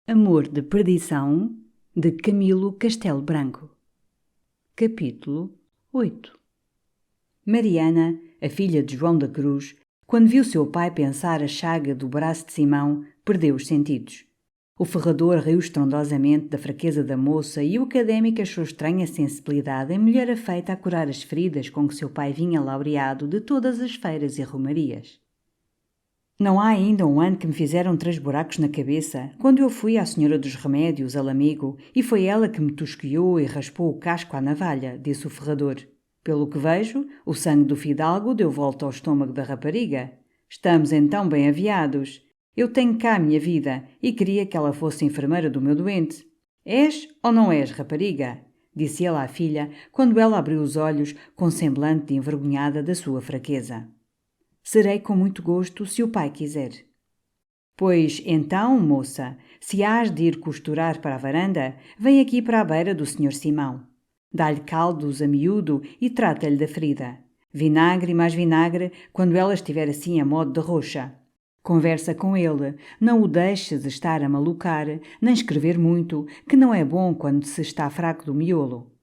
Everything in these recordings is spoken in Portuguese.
Amor de Perdição, de Camilo Castelo Branco. Capítulo 8. Mariana, a filha de João da Cruz, quando viu seu pai pensar a chaga do braço de Simão, perdeu os sentidos. O ferrador riu estrondosamente da fraqueza da moça e o académico achou estranha sensibilidade em mulher afeita a curar as feridas com que seu pai vinha laureado de todas as feiras e romarias. Não há ainda um ano que me fizeram 3 buracos na cabeça, quando eu fui à Senhora dos Remédios, a Lamego, e foi ela que me tosquiou e raspou o casco à navalha, disse o ferrador. Pelo que vejo, o sangue do fidalgo deu volta ao estômago da rapariga. Estamos então bem aviados. Eu tenho cá a minha vida, e queria que ela fosse enfermeira do meu doente. És ou não és, rapariga? Disse ele à filha, quando ela abriu os olhos, com semblante de envergonhada da sua fraqueza. Serei com muito gosto, se o pai quiser. Pois, então, moça, se hás de ir costurar para a varanda, vem aqui para a beira do senhor Simão. Dá-lhe caldos a miúdo e trata-lhe da ferida. Vinagre e mais vinagre, quando ela estiver assim a modo de roxa. Conversa com ele, não o deixes estar a malucar, nem escrever muito, que não é bom quando se está fraco do miolo.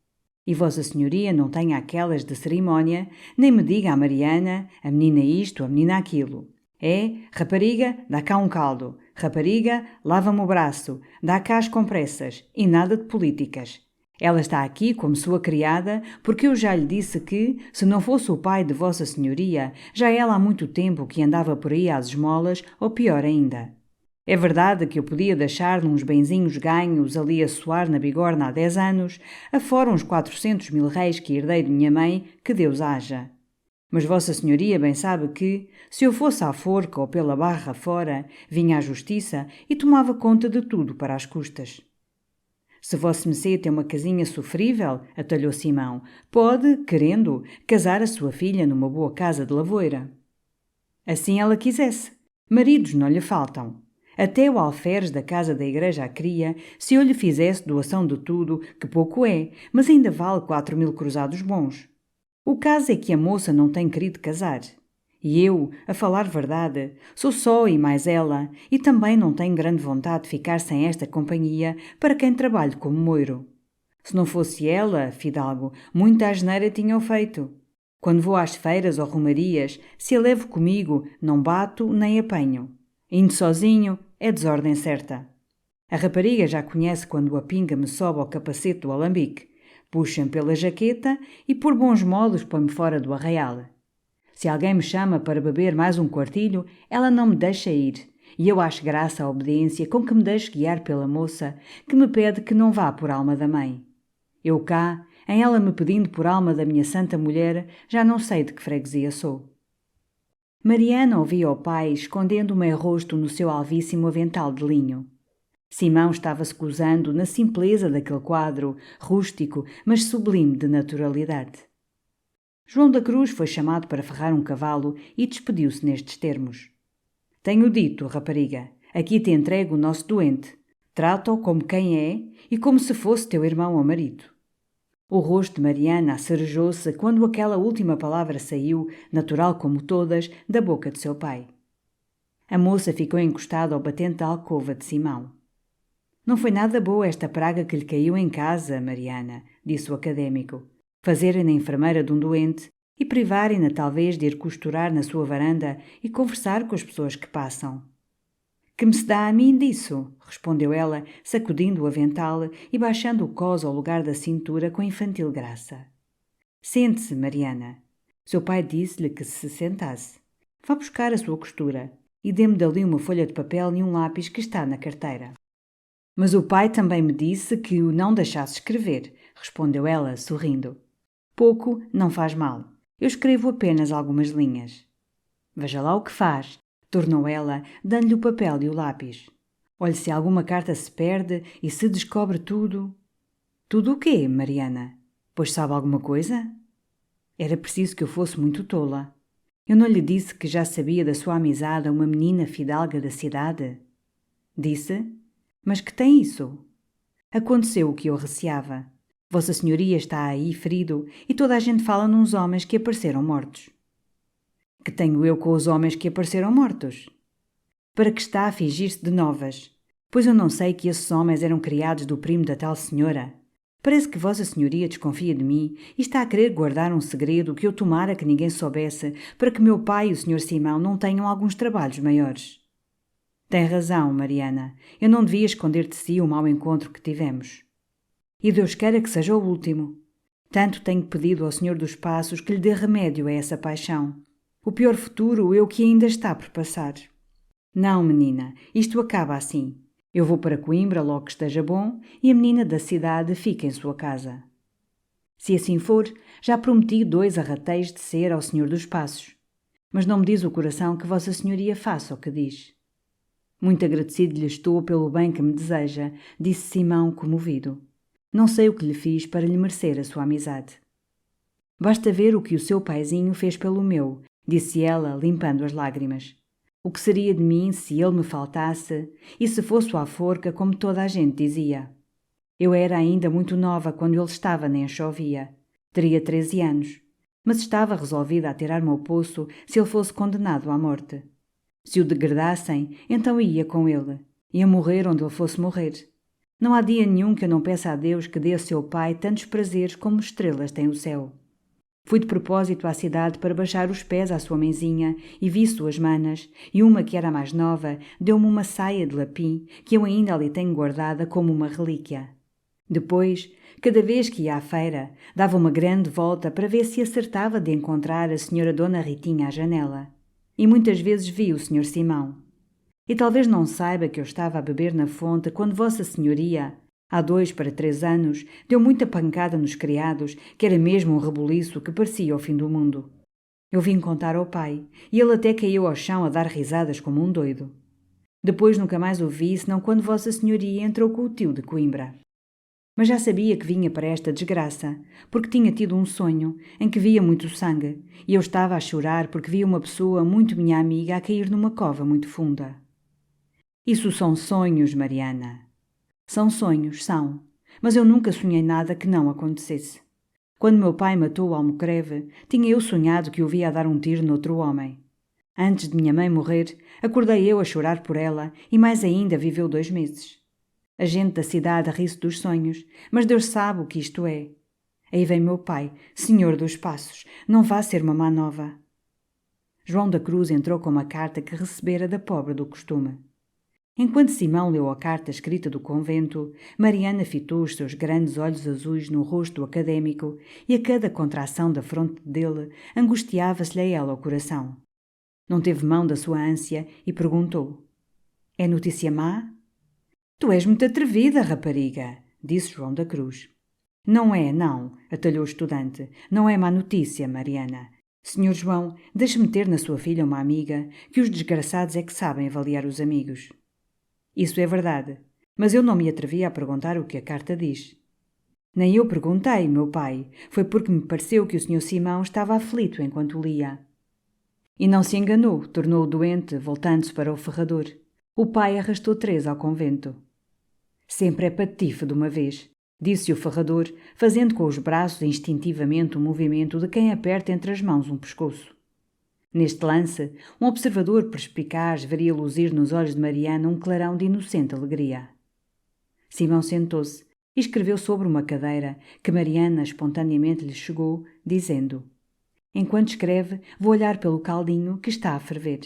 E Vossa Senhoria não tenha aquelas de cerimónia, nem me diga a Mariana, a menina isto, a menina aquilo. É, rapariga, dá cá um caldo. Rapariga, lava-me o braço, dá cá as compressas, e nada de políticas. Ela está aqui como sua criada, porque eu já lhe disse que, se não fosse o pai de Vossa Senhoria, já ela há muito tempo que andava por aí às esmolas, ou pior ainda. É verdade que eu podia deixar-lhe uns benzinhos ganhos ali a soar na bigorna há 10 anos, afora uns 400.000 réis que herdei de minha mãe, que Deus haja. Mas Vossa Senhoria bem sabe que, se eu fosse à forca ou pela barra fora, vinha à justiça e tomava conta de tudo para as custas. Se Vossa Mecê tem uma casinha sofrível, atalhou Simão, pode, querendo, casar a sua filha numa boa casa de lavoura. Assim ela quisesse. Maridos não lhe faltam. Até o alferes da casa da igreja a cria, se eu lhe fizesse doação de tudo, que pouco é, mas ainda vale 4.000 cruzados bons. O caso é que a moça não tem querido casar. E eu, a falar verdade, sou só e mais ela, e também não tenho grande vontade de ficar sem esta companhia para quem trabalho como moiro. Se não fosse ela, fidalgo, muita asneira tinham feito. Quando vou às feiras ou romarias, se a levo comigo, não bato nem apanho. Indo sozinho, é desordem certa. A rapariga já conhece quando a pinga me sobe ao capacete do alambique. Puxa-me pela jaqueta e, por bons modos, põe-me fora do arraial. Se alguém me chama para beber mais um quartilho, ela não me deixa ir. E eu acho graça à obediência com que me deixo guiar pela moça, que me pede que não vá por alma da mãe. Eu cá, em ela me pedindo por alma da minha santa mulher, já não sei de que freguesia sou. Mariana ouvia o pai escondendo o meio rosto no seu alvíssimo avental de linho. Simão estava-se gozando na simpleza daquele quadro, rústico, mas sublime de naturalidade. João da Cruz foi chamado para ferrar um cavalo e despediu-se nestes termos. Tenho dito, rapariga, aqui te entrego o nosso doente. Trata-o como quem é e como se fosse teu irmão ou marido. O rosto de Mariana acerejou-se quando aquela última palavra saiu, natural como todas, da boca de seu pai. A moça ficou encostada ao batente da alcova de Simão. Não foi nada boa esta praga que lhe caiu em casa, Mariana, disse o académico. Fazerem-na enfermeira de um doente e privarem-na talvez de ir costurar na sua varanda e conversar com as pessoas que passam. Que me se dá a mim disso? Respondeu ela, sacudindo o avental e baixando o cós ao lugar da cintura com infantil graça. Sente-se, Mariana. Seu pai disse-lhe que se sentasse. Vá buscar a sua costura e dê-me dali uma folha de papel e um lápis que está na carteira. Mas o pai também me disse que o não deixasse escrever, respondeu ela, sorrindo. Pouco não faz mal. Eu escrevo apenas algumas linhas. Veja lá o que faz, tornou ela, dando-lhe o papel e o lápis. Olhe se alguma carta se perde e se descobre tudo. Tudo o quê, Mariana? Pois sabe alguma coisa? Era preciso que eu fosse muito tola. Eu não lhe disse que já sabia da sua amizade a uma menina fidalga da cidade? Disse? Mas que tem isso? Aconteceu o que eu receava. Vossa Senhoria está aí ferido e toda a gente fala nos homens que apareceram mortos. Que tenho eu com os homens que apareceram mortos? Para que está a fingir-se de novas? Pois eu não sei que esses homens eram criados do primo da tal senhora. Parece que Vossa Senhoria desconfia de mim e está a querer guardar um segredo que eu tomara que ninguém soubesse, para que meu pai e o Sr. Simão não tenham alguns trabalhos maiores. Tem razão, Mariana. Eu não devia esconder de si o mau encontro que tivemos. E Deus queira que seja o último. Tanto tenho pedido ao Senhor dos Passos que lhe dê remédio a essa paixão. O pior futuro é o que ainda está por passar. Não, menina, isto acaba assim. Eu vou para Coimbra logo que esteja bom e a menina da cidade fica em sua casa. Se assim for, já prometi 2 arratéis de cera ao Senhor dos Passos. Mas não me diz o coração que Vossa Senhoria faça o que diz. Muito agradecido lhe estou pelo bem que me deseja, disse Simão comovido. Não sei o que lhe fiz para lhe merecer a sua amizade. Basta ver o que o seu paizinho fez pelo meu, disse ela, limpando as lágrimas. O que seria de mim se ele me faltasse e se fosse à forca, como toda a gente dizia? Eu era ainda muito nova quando ele estava na enxovia. Teria 13 anos. Mas estava resolvida a tirar-me ao poço se ele fosse condenado à morte. Se o degradassem, então ia com ele. Ia morrer onde ele fosse morrer. Não há dia nenhum que eu não peça a Deus que dê a seu pai tantos prazeres como estrelas tem o céu. Fui de propósito à cidade para baixar os pés à sua mãezinha e vi suas manas, e uma que era mais nova deu-me uma saia de lapim que eu ainda ali tenho guardada como uma relíquia. Depois, cada vez que ia à feira, dava uma grande volta para ver se acertava de encontrar a senhora Dona Ritinha à janela. E muitas vezes vi o Sr. Simão. E talvez não saiba que eu estava a beber na fonte quando Vossa Senhoria, há 2 para 3 anos, deu muita pancada nos criados, que era mesmo um rebuliço que parecia o fim do mundo. Eu vim contar ao pai, e ele até caiu ao chão a dar risadas como um doido. Depois nunca mais o vi, senão quando Vossa Senhoria entrou com o tio de Coimbra. Mas já sabia que vinha para esta desgraça, porque tinha tido um sonho em que via muito sangue, e eu estava a chorar porque via uma pessoa muito minha amiga a cair numa cova muito funda. Isso são sonhos, Mariana. São sonhos, são. Mas eu nunca sonhei nada que não acontecesse. Quando meu pai matou o almocreve, tinha eu sonhado que o via a dar um tiro noutro homem. Antes de minha mãe morrer, acordei eu a chorar por ela e mais ainda viveu 2 meses. A gente da cidade ri-se dos sonhos, mas Deus sabe o que isto é. Aí vem meu pai, Senhor dos Passos, não vá ser mamã nova. João da Cruz entrou com uma carta que recebera da pobre do costume. Enquanto Simão leu a carta escrita do convento, Mariana fitou os seus grandes olhos azuis no rosto académico e a cada contração da fronte dele angustiava-se-lhe a ela o coração. Não teve mão da sua ânsia e perguntou: É notícia má? Tu és muito atrevida, rapariga, disse João da Cruz. Não é, não, atalhou o estudante. Não é má notícia, Mariana. Senhor João, deixe-me ter na sua filha uma amiga, que os desgraçados é que sabem avaliar os amigos. Isso é verdade, mas eu não me atrevi a perguntar o que a carta diz. Nem eu perguntei, meu pai, foi porque me pareceu que o Sr. Simão estava aflito enquanto lia. E não se enganou, tornou o doente, voltando-se para o ferrador. O pai arrastou Teresa ao convento. Sempre é patife de uma vez, disse o ferrador, fazendo com os braços instintivamente o movimento de quem aperta entre as mãos um pescoço. Neste lance, um observador perspicaz veria luzir nos olhos de Mariana um clarão de inocente alegria. Simão sentou-se e escreveu sobre uma cadeira que Mariana espontaneamente lhe chegou, dizendo: Enquanto escreve, vou olhar pelo caldinho que está a ferver.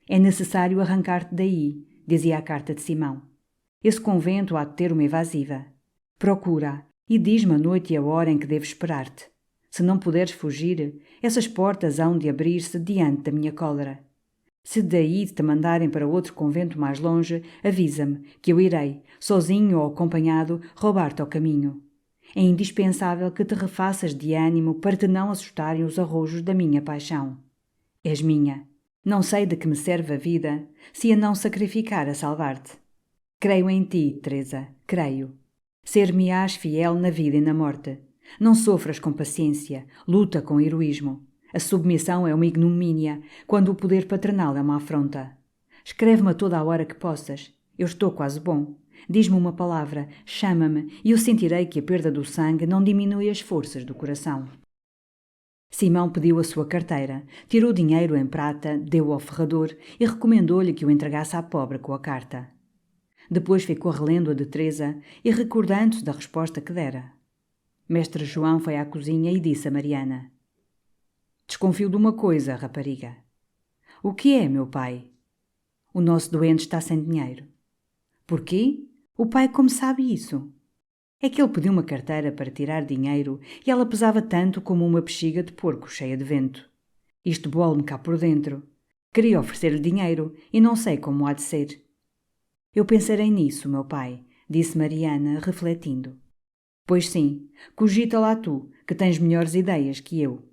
É necessário arrancar-te daí, dizia a carta de Simão. Esse convento há de ter uma evasiva. Procura e diz-me a noite e a hora em que devo esperar-te. Se não puderes fugir, essas portas hão de abrir-se diante da minha cólera. Se daí te mandarem para outro convento mais longe, avisa-me, que eu irei, sozinho ou acompanhado, roubar-te ao caminho. É indispensável que te refaças de ânimo para te não assustarem os arrojos da minha paixão. És minha. Não sei de que me serve a vida, se a não sacrificar a salvar-te. Creio em ti, Teresa, creio. Ser-me-ás fiel na vida e na morte. Não sofras com paciência, luta com heroísmo. A submissão é uma ignomínia, quando o poder paternal é uma afronta. Escreve-me a toda a hora que possas. Eu estou quase bom. Diz-me uma palavra, chama-me, e eu sentirei que a perda do sangue não diminui as forças do coração. Simão pediu a sua carteira, tirou dinheiro em prata, deu ao ferrador e recomendou-lhe que o entregasse à pobre com a carta. Depois ficou relendo a de Teresa e recordando-se da resposta que dera. Mestre João foi à cozinha e disse a Mariana: Desconfio de uma coisa, rapariga. O que é, meu pai? O nosso doente está sem dinheiro. Porquê? O pai como sabe isso? É que ele pediu uma carteira para tirar dinheiro e ela pesava tanto como uma bexiga de porco cheia de vento. Isto bola-me cá por dentro. Queria oferecer-lhe dinheiro e não sei como há de ser. Eu pensarei nisso, meu pai, disse Mariana, refletindo. Pois sim, cogita lá tu, que tens melhores ideias que eu.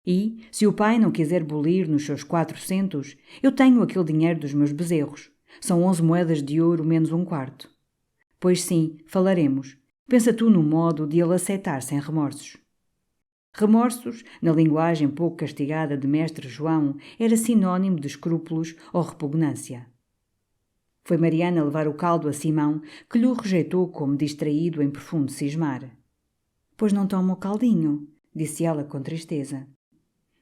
E, se o pai não quiser bolir nos seus 400, eu tenho aquele dinheiro dos meus bezerros. São 11 moedas de ouro menos um quarto. Pois sim, falaremos. Pensa tu no modo de ele aceitar sem remorsos. Remorsos, na linguagem pouco castigada de mestre João, era sinónimo de escrúpulos ou repugnância. Foi Mariana levar o caldo a Simão, que lhe o rejeitou como distraído em profundo cismar. Pois não toma o caldinho, disse ela com tristeza.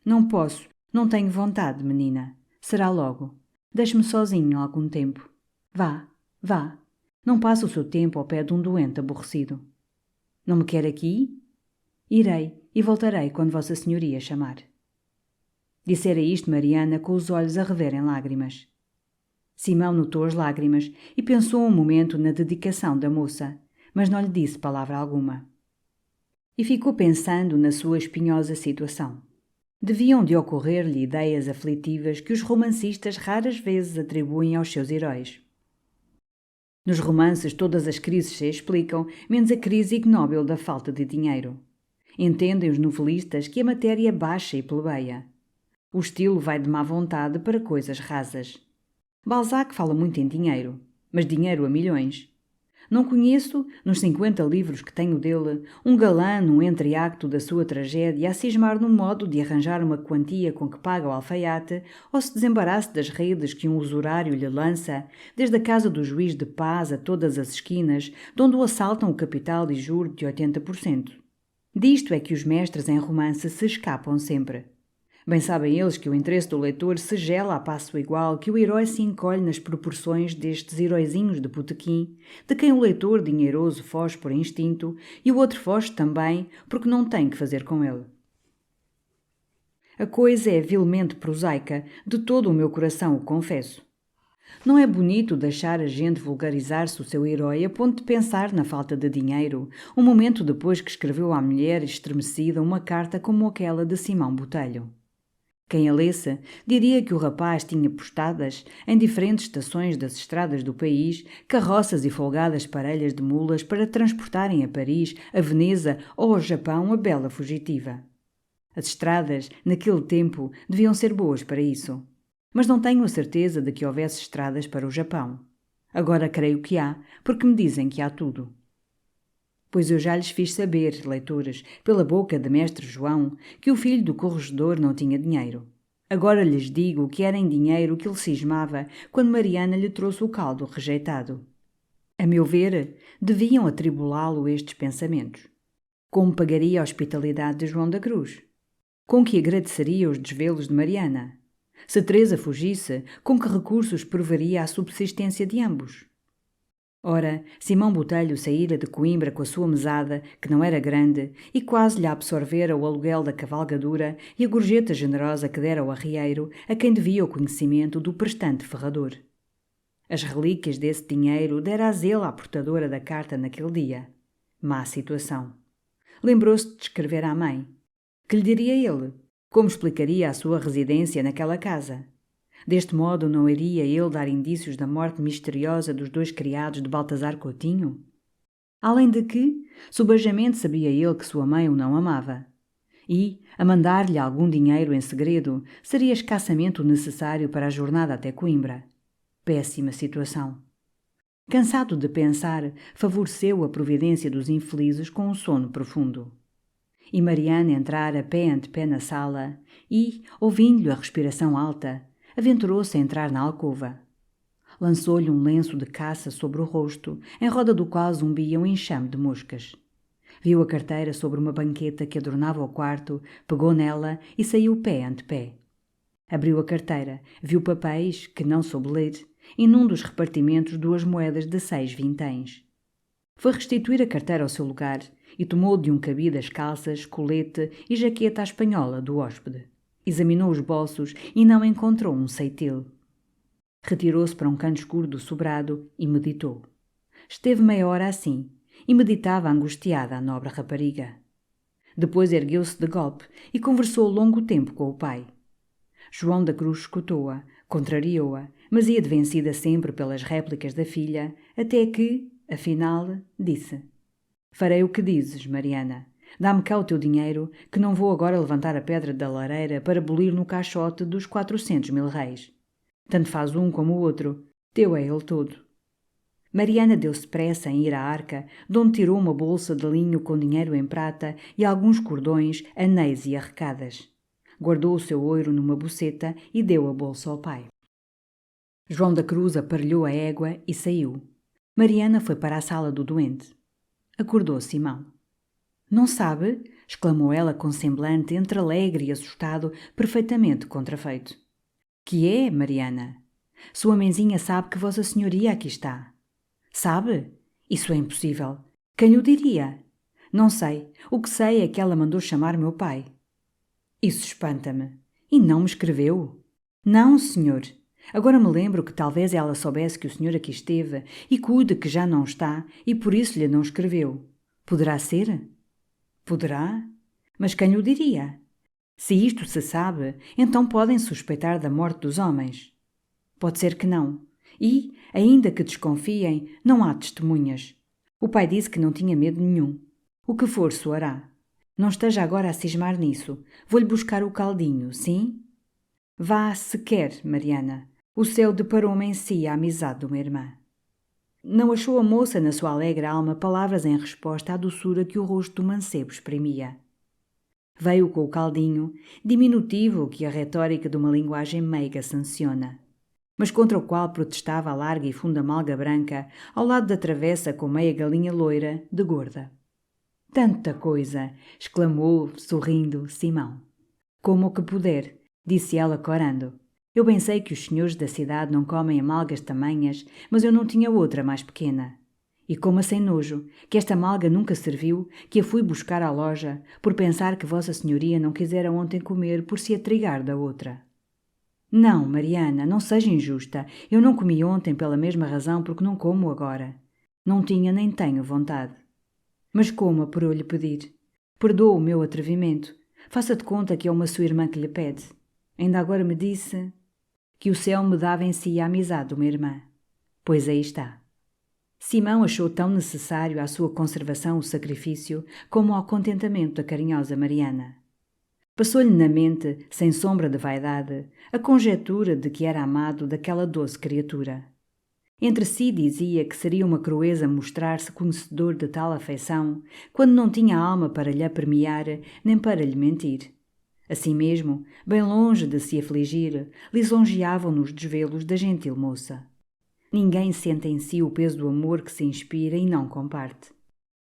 Não posso, não tenho vontade, menina. Será logo. Deixe-me sozinho algum tempo. Vá, vá. Não passe o seu tempo ao pé de um doente aborrecido. Não me quer aqui? Irei e voltarei quando Vossa Senhoria chamar. Dissera isto Mariana com os olhos a rever em lágrimas. Simão notou as lágrimas e pensou um momento na dedicação da moça, mas não lhe disse palavra alguma. E ficou pensando na sua espinhosa situação. Deviam de ocorrer-lhe ideias aflitivas que os romancistas raras vezes atribuem aos seus heróis. Nos romances todas as crises se explicam, menos a crise ignóbil da falta de dinheiro. Entendem os novelistas que a matéria é baixa e plebeia. O estilo vai de má vontade para coisas rasas. Balzac fala muito em dinheiro, mas dinheiro a milhões. Não conheço, nos 50 livros que tenho dele, um galã num entreacto da sua tragédia a cismar no modo de arranjar uma quantia com que paga o alfaiate ou se desembarace das redes que um usurário lhe lança, desde a casa do juiz de paz a todas as esquinas, de onde o assaltam o capital e juro de 80%. Disto é que os mestres em romance se escapam sempre. Bem sabem eles que o interesse do leitor se gela a passo igual que o herói se encolhe nas proporções destes heróizinhos de botequim, de quem o leitor dinheiroso foge por instinto e o outro foge também porque não tem que fazer com ele. A coisa é vilmente prosaica, de todo o meu coração o confesso. Não é bonito deixar a gente vulgarizar-se o seu herói a ponto de pensar na falta de dinheiro, um momento depois que escreveu à mulher estremecida uma carta como aquela de Simão Botelho. Quem a lesse diria que o rapaz tinha postadas, em diferentes estações das estradas do país, carroças e folgadas parelhas de mulas para transportarem a Paris, a Veneza ou ao Japão a bela fugitiva. As estradas, naquele tempo, deviam ser boas para isso. Mas não tenho a certeza de que houvesse estradas para o Japão. Agora creio que há, porque me dizem que há tudo. Pois eu já lhes fiz saber, leitores, pela boca de mestre João, que o filho do corregedor não tinha dinheiro. Agora lhes digo que era em dinheiro que ele cismava quando Mariana lhe trouxe o caldo rejeitado. A meu ver, deviam atribulá-lo estes pensamentos. Como pagaria a hospitalidade de João da Cruz? Com que agradeceria os desvelos de Mariana? Se Teresa fugisse, com que recursos proveria a subsistência de ambos? Ora, Simão Botelho saíra de Coimbra com a sua mesada, que não era grande, e quase lhe absorvera o aluguel da cavalgadura e a gorjeta generosa que dera ao arrieiro, a quem devia o conhecimento do prestante ferrador. As relíquias desse dinheiro dera-as ele à portadora da carta naquele dia. Má situação. Lembrou-se de escrever à mãe. Que lhe diria ele? Como explicaria a sua residência naquela casa? Deste modo não iria ele dar indícios da morte misteriosa dos 2 criados de Baltazar Coutinho? Além de que, subajamente sabia ele que sua mãe o não amava. E, a mandar-lhe algum dinheiro em segredo, seria escassamente o necessário para a jornada até Coimbra. Péssima situação. Cansado de pensar, favoreceu a providência dos infelizes com um sono profundo. E Mariana entrara pé ante pé na sala e, ouvindo-lhe a respiração alta, aventurou-se a entrar na alcova. Lançou-lhe um lenço de caça sobre o rosto, em roda do qual zumbia um enxame de moscas. Viu a carteira sobre uma banqueta que adornava o quarto, pegou nela e saiu pé ante pé. Abriu a carteira, viu papéis que não soube ler, e num dos repartimentos 2 moedas de 6 vinténs. Foi restituir a carteira ao seu lugar e tomou de um cabide as calças, colete e jaqueta à espanhola do hóspede. Examinou os bolsos e não encontrou um ceitil. Retirou-se para um canto escuro do sobrado e meditou. Esteve meia hora assim e meditava angustiada a nobre rapariga. Depois ergueu-se de golpe e conversou longo tempo com o pai. João da Cruz escutou-a, contrariou-a, mas ia de vencida sempre pelas réplicas da filha, até que, afinal, disse: Farei o que dizes, Mariana. Dá-me cá o teu dinheiro, que não vou agora levantar a pedra da lareira para bolir no caixote dos 400.000 réis. Tanto faz um como o outro, teu é ele todo. Mariana deu-se pressa em ir à arca, de onde tirou uma bolsa de linho com dinheiro em prata e alguns cordões, anéis e arrecadas. Guardou o seu ouro numa boceta e deu a bolsa ao pai. João da Cruz aparelhou a égua e saiu. Mariana foi para a sala do doente. Acordou Simão. Não sabe? Exclamou ela com semblante entre alegre e assustado, perfeitamente contrafeito. Que é, Mariana? Sua mãezinha sabe que Vossa Senhoria aqui está. Sabe? Isso é impossível. Quem o diria? Não sei. O que sei é que ela mandou chamar meu pai. Isso espanta-me. E não me escreveu? Não, senhor. Agora me lembro que talvez ela soubesse que o senhor aqui esteve e cuide que já não está e por isso lhe não escreveu. Poderá ser? Poderá? Mas quem o diria? Se isto se sabe, então podem suspeitar da morte dos homens. Pode ser que não. E, ainda que desconfiem, não há testemunhas. O pai disse que não tinha medo nenhum. O que for soará. Não esteja agora a cismar nisso. Vou-lhe buscar o caldinho, sim? Vá, se quer, Mariana. O céu deparou-me em si a amizade de uma irmã. Não achou a moça na sua alegre alma palavras em resposta à doçura que o rosto do mancebo exprimia. Veio com o caldinho, diminutivo que a retórica de uma linguagem meiga sanciona, mas contra o qual protestava a larga e funda malga branca, ao lado da travessa com meia galinha loira, de gorda. Tanta coisa! Exclamou, sorrindo, Simão. Como o que puder, disse ela corando. Eu bem sei que os senhores da cidade não comem amalgas tamanhas, mas eu não tinha outra mais pequena. E coma sem nojo, que esta malga nunca serviu, que a fui buscar à loja, por pensar que Vossa Senhoria não quisera ontem comer por se atrigar da outra. Não, Mariana, não seja injusta. Eu não comi ontem pela mesma razão porque não como agora. Não tinha nem tenho vontade. Mas coma por eu lhe pedir. Perdoa o meu atrevimento. Faça de conta que é uma sua irmã que lhe pede. Ainda agora me disse que o céu me dava em si a amizade de uma irmã. Pois aí está. Simão achou tão necessário à sua conservação o sacrifício como ao contentamento da carinhosa Mariana. Passou-lhe na mente, sem sombra de vaidade, a conjetura de que era amado daquela doce criatura. Entre si dizia que seria uma crueza mostrar-se conhecedor de tal afeição, quando não tinha alma para lhe apremiar, nem para lhe mentir. Assim mesmo, bem longe de se afligir, lisonjeavam-no os desvelos da gentil moça. Ninguém sente em si o peso do amor que se inspira e não comparte.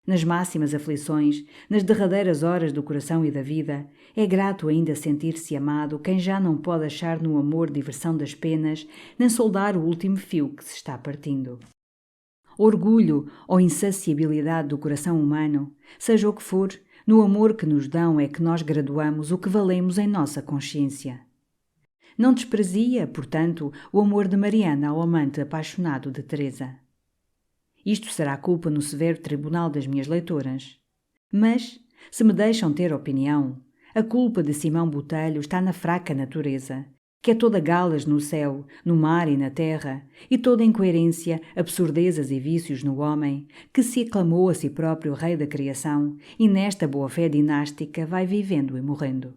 Nas máximas aflições, nas derradeiras horas do coração e da vida, é grato ainda sentir-se amado quem já não pode achar no amor diversão das penas, nem soldar o último fio que se está partindo. Orgulho ou insaciabilidade do coração humano, seja o que for, no amor que nos dão é que nós graduamos o que valemos em nossa consciência. Não desprezia, portanto, o amor de Mariana ao amante apaixonado de Teresa. Isto será culpa no severo tribunal das minhas leitoras. Mas, se me deixam ter opinião, a culpa de Simão Botelho está na fraca natureza, que é toda galas no céu, no mar e na terra, e toda incoerência, absurdezas e vícios no homem, que se aclamou a si próprio rei da criação e nesta boa-fé dinástica vai vivendo e morrendo.